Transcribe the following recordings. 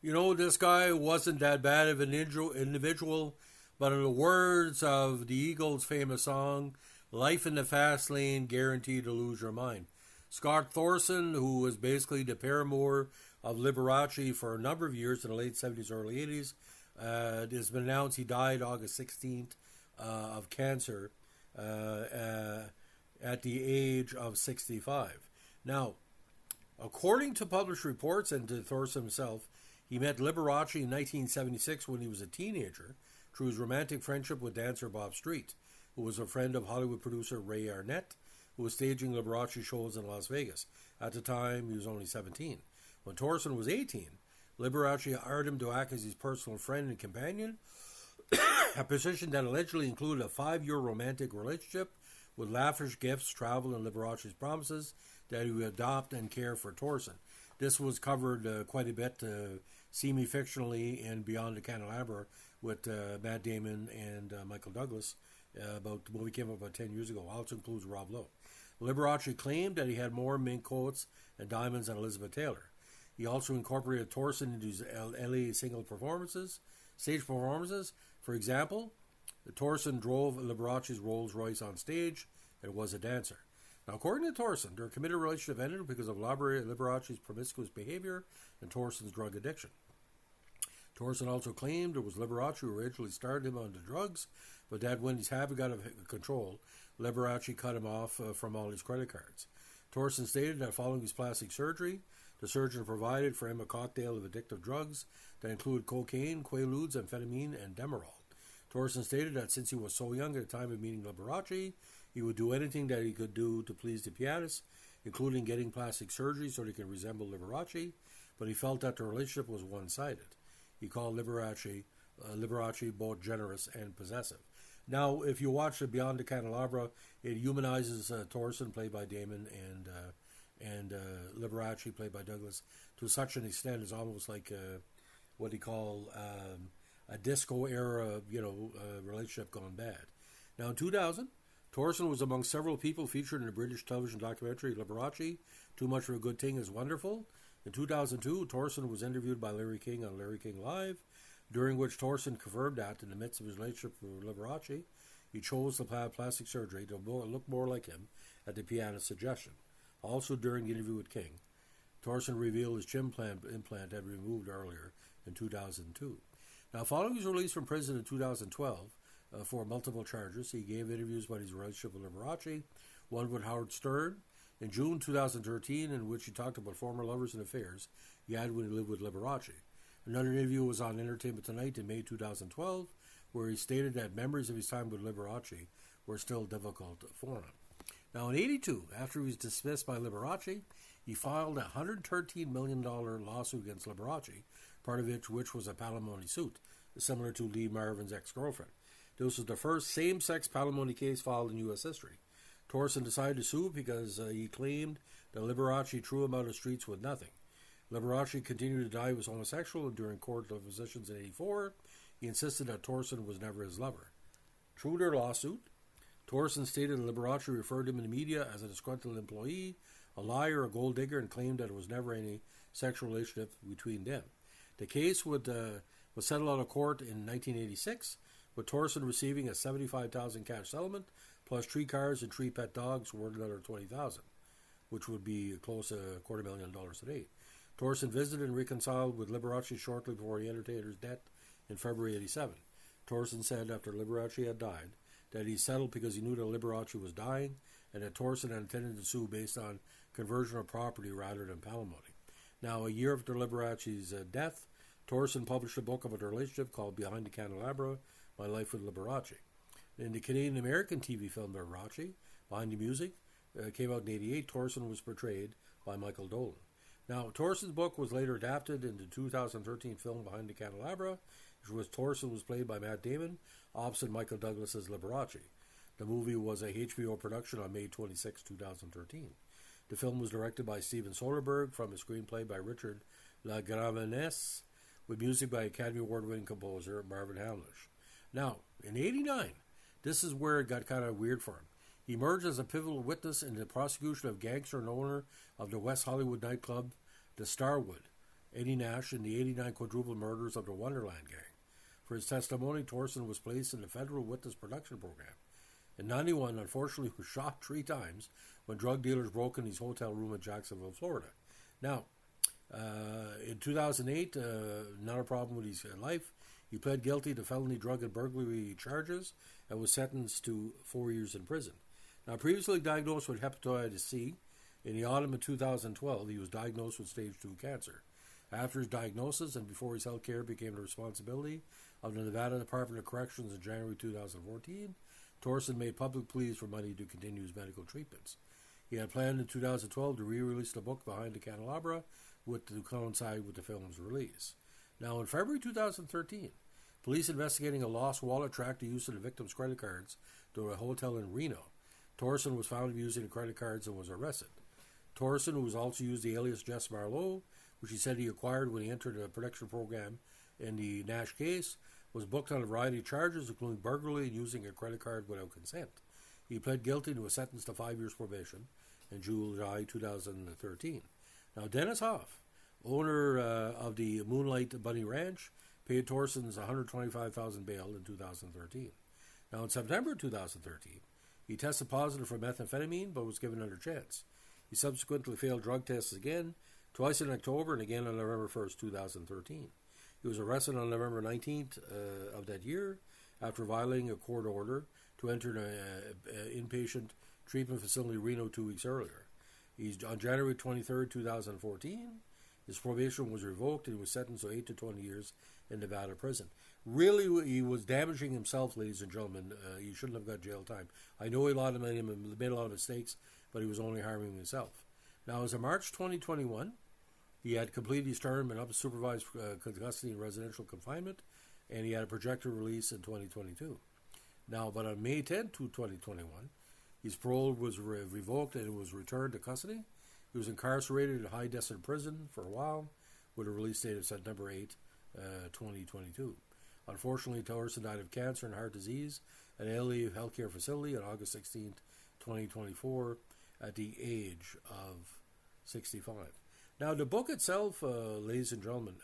You know, this guy wasn't that bad of an individual, but in the words of the Eagles' famous song, "Life in the fast lane, guaranteed to lose your mind." Scott Thorson, who was basically the paramour of Liberace for a number of years in the late 70s, early 80s, it has been announced he died August 16th of cancer at the age of 65. Now, according to published reports and to Thorson himself, he met Liberace in 1976 when he was a teenager through his romantic friendship with dancer Bob Street, who was a friend of Hollywood producer Ray Arnett, who was staging Liberace shows in Las Vegas. At the time, he was only 17. When Thorson was 18, Liberace hired him to act as his personal friend and companion, a position that allegedly included a 5-year romantic relationship with lavish gifts, travel, and Liberace's promises that he would adopt and care for Thorson. This was covered quite a bit, semi-fictionally, in Beyond the Candelabra with Matt Damon and Michael Douglas. About the movie came out about 10 years ago. Also includes Rob Lowe. Liberace claimed that he had more mink coats and diamonds than Elizabeth Taylor. He also incorporated Thorson into his LA stage performances. For example, Thorson drove Liberace's Rolls Royce on stage and was a dancer. Now, according to Thorson, their committed relationship ended because of Liberace's promiscuous behavior and Thorson's drug addiction. Thorson also claimed it was Liberace who originally started him on the drugs, but that when his habit got out of control, Liberace cut him off from all his credit cards. Thorson stated that following his plastic surgery, the surgeon provided for him a cocktail of addictive drugs that included cocaine, quaaludes, amphetamine, and Demerol. Thorson stated that since he was so young at the time of meeting Liberace, he would do anything that he could do to please the pianist, including getting plastic surgery so that he could resemble Liberace, but he felt that the relationship was one-sided. He called Liberace both generous and possessive. Now, if you watch Beyond the Candelabra, it humanizes Thorson, played by Damon, and Liberace, played by Douglas, to such an extent it's almost like what he call a disco era, relationship gone bad. Now, in 2000, Thorson was among several people featured in the British television documentary Liberace, Too Much for a Good Thing is Wonderful. In 2002, Thorson was interviewed by Larry King on Larry King Live, during which Thorson confirmed that in the midst of his relationship with Liberace, he chose to have plastic surgery to look more like him at the pianist's suggestion. Also during the interview with King, Thorson revealed his chin implant had been removed earlier in 2002. Now, following his release from prison in 2012 for multiple charges, he gave interviews about his relationship with Liberace, one with Howard Stern in June 2013, in which he talked about former lovers and affairs he had when he lived with Liberace. Another interview was on Entertainment Tonight in May 2012, where he stated that memories of his time with Liberace were still difficult for him. Now, in 1982, after he was dismissed by Liberace, he filed a $113 million lawsuit against Liberace, part of which was a palimony suit, similar to Lee Marvin's ex-girlfriend. This was the first same-sex palimony case filed in U.S. history. Thorson decided to sue because he claimed that Liberace threw him out of the streets with nothing. Liberace continued to die was homosexual, and during court depositions in 1984, he insisted that Thorson was never his lover. Through their lawsuit, Thorson stated that Liberace referred to him in the media as a disgruntled employee, a liar, a gold digger, and claimed that there was never any sexual relationship between them. The case was settled out of court in 1986, with Thorson receiving a $75,000 cash settlement, plus 3 cars and 3 pet dogs worth another $20,000, which would be close to $250,000 today. Thorson visited and reconciled with Liberace shortly before he entertained his death in February 1987. Thorson said after Liberace had died that he settled because he knew that Liberace was dying and that Thorson had intended to sue based on conversion of property rather than palimony. Now, a year after Liberace's death, Thorson published a book about their relationship called Behind the Candelabra, My Life with Liberace. In the Canadian-American TV film Liberace, Behind the Music, came out in 1988, Thorson was portrayed by Michael Dolan. Now, Thorson's book was later adapted into the 2013 film Behind the Candelabra, which Thorson was played by Matt Damon, opposite Michael Douglas as Liberace. The movie was a HBO production on May 26, 2013. The film was directed by Steven Soderbergh from a screenplay by Richard LaGravenesse, with music by Academy Award-winning composer Marvin Hamlish. Now, in 1989, this is where it got kind of weird for him. He emerged as a pivotal witness in the prosecution of gangster and owner of the West Hollywood nightclub, the Starwood, Eddie Nash in the 89 quadruple murders of the Wonderland Gang. For his testimony, Thorson was placed in the Federal Witness Protection Program. In 91, unfortunately, was shot 3 times when drug dealers broke in his hotel room in Jacksonville, Florida. Now, in 2008, not a problem with his life. He pled guilty to felony drug and burglary charges and was sentenced to 4 years in prison. Now, previously diagnosed with hepatitis C, in the autumn of 2012, he was diagnosed with stage 2 cancer. After his diagnosis and before his health care became the responsibility of the Nevada Department of Corrections in January 2014, Thorson made public pleas for money to continue his medical treatments. He had planned in 2012 to re-release the book Behind the Candelabra to coincide with the film's release. Now, in February 2013, police investigating a lost wallet tracked the use of the victim's credit cards to a hotel in Reno. Thorson was found to be using the credit cards and was arrested. Thorson, who was also used the alias Jess Marlowe, which he said he acquired when he entered a protection program in the Nash case, was booked on a variety of charges, including burglary and using a credit card without consent. He pled guilty and was sentenced to 5 years probation in July 2013. Now, Dennis Hoff, owner of the Moonlight Bunny Ranch, paid Thorson's $125,000 bail in 2013. Now, in September 2013, he tested positive for methamphetamine but was given another chance. He subsequently failed drug tests again, twice in October and again on November 1st, 2013. He was arrested on November 19th of that year after violating a court order to enter an inpatient treatment facility in Reno 2 weeks earlier. On January 23rd, 2014, his probation was revoked and he was sentenced to 8 to 20 years in Nevada prison. Really, he was damaging himself, ladies and gentlemen. He shouldn't have got jail time. I know he made a lot of mistakes, but he was only harming himself. Now, as of March 2021, he had completed his term in unsupervised custody and residential confinement, and he had a projected release in 2022. Now, but on May 10, 2021, his parole was revoked and was returned to custody. He was incarcerated in High Desert Prison for a while, with a release date of September 8, 2022. Unfortunately, Thorson died of cancer and heart disease at an LA healthcare facility on August 16, 2024, at the age of 65. Now, the book itself, ladies and gentlemen,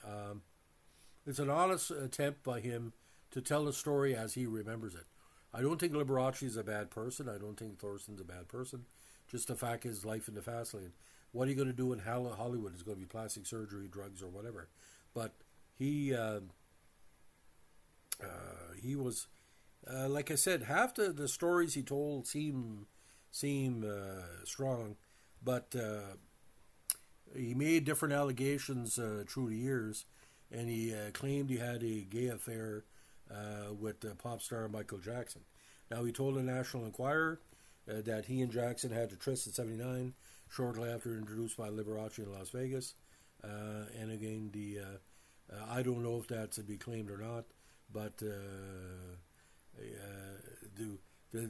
it's an honest attempt by him to tell the story as he remembers it. I don't think Liberace is a bad person. I don't think Thorson's a bad person. Just the fact is life in the fast lane. What are you going to do in Hollywood? It's going to be plastic surgery, drugs, or whatever. But he was, like I said, half the stories he told seem strong, but he made different allegations through the years, and he claimed he had a gay affair with pop star Michael Jackson. Now, he told the National Enquirer that he and Jackson had a tryst in '79, shortly after introduced by Liberace in Las Vegas. And again, I don't know if that's to be claimed or not, but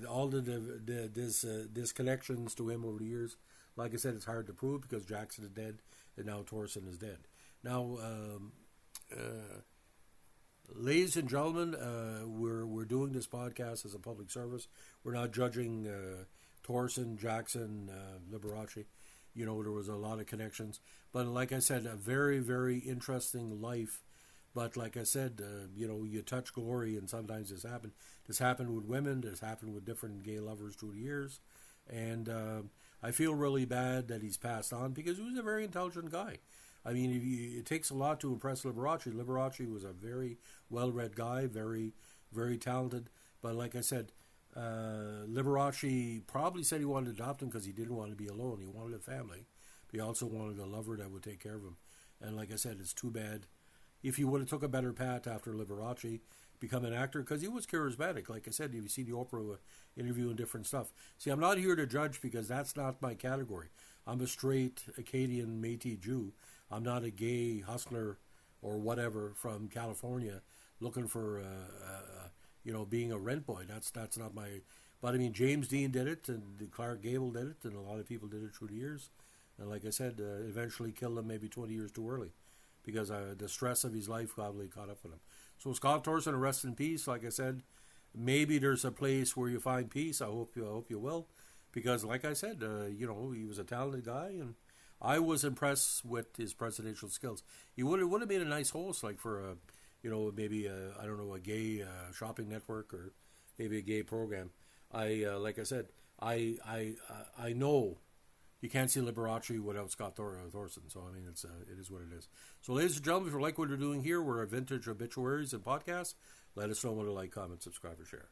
all the connections to him over the years, like I said, it's hard to prove because Jackson is dead and now Thorson is dead. Now, ladies and gentlemen, we're doing this podcast as a public service. We're not judging Thorson, Jackson, Liberace. You know, there was a lot of connections. But like I said, a very, very interesting life. But like I said, you touch glory, and sometimes this happened. This happened with women. This happened with different gay lovers through the years. And I feel really bad that he's passed on because he was a very intelligent guy. I mean, it takes a lot to impress Liberace. Liberace was a very well-read guy, very, very talented. But like I said, Liberace probably said he wanted to adopt him because he didn't want to be alone. He wanted a family. But he also wanted a lover that would take care of him. And like I said, it's too bad. If he would have took a better path after Liberace, become an actor, because he was charismatic. Like I said, if you see the Oprah interview and different stuff. See, I'm not here to judge because that's not my category. I'm a straight Acadian Métis Jew. I'm not a gay hustler or whatever from California looking for, being a rent boy. That's not my... But I mean, James Dean did it, and Clark Gable did it, and a lot of people did it through the years. And like I said, eventually killed him maybe 20 years too early because the stress of his life probably caught up with him. So Scott Thorson, rest in peace. Like I said, maybe there's a place where you find peace. I hope you will, because like I said, he was a talented guy, and I was impressed with his presidential skills. He would have made a nice host, like for a, maybe I don't know, a gay shopping network or maybe a gay program. Like I said, I know you can't see Liberace without Scott Thorson. So I mean, it is what it is. So, ladies and gentlemen, if you like what we're doing here, we're a vintage obituaries and podcast. Let us know what to like, comment, subscribe, or share.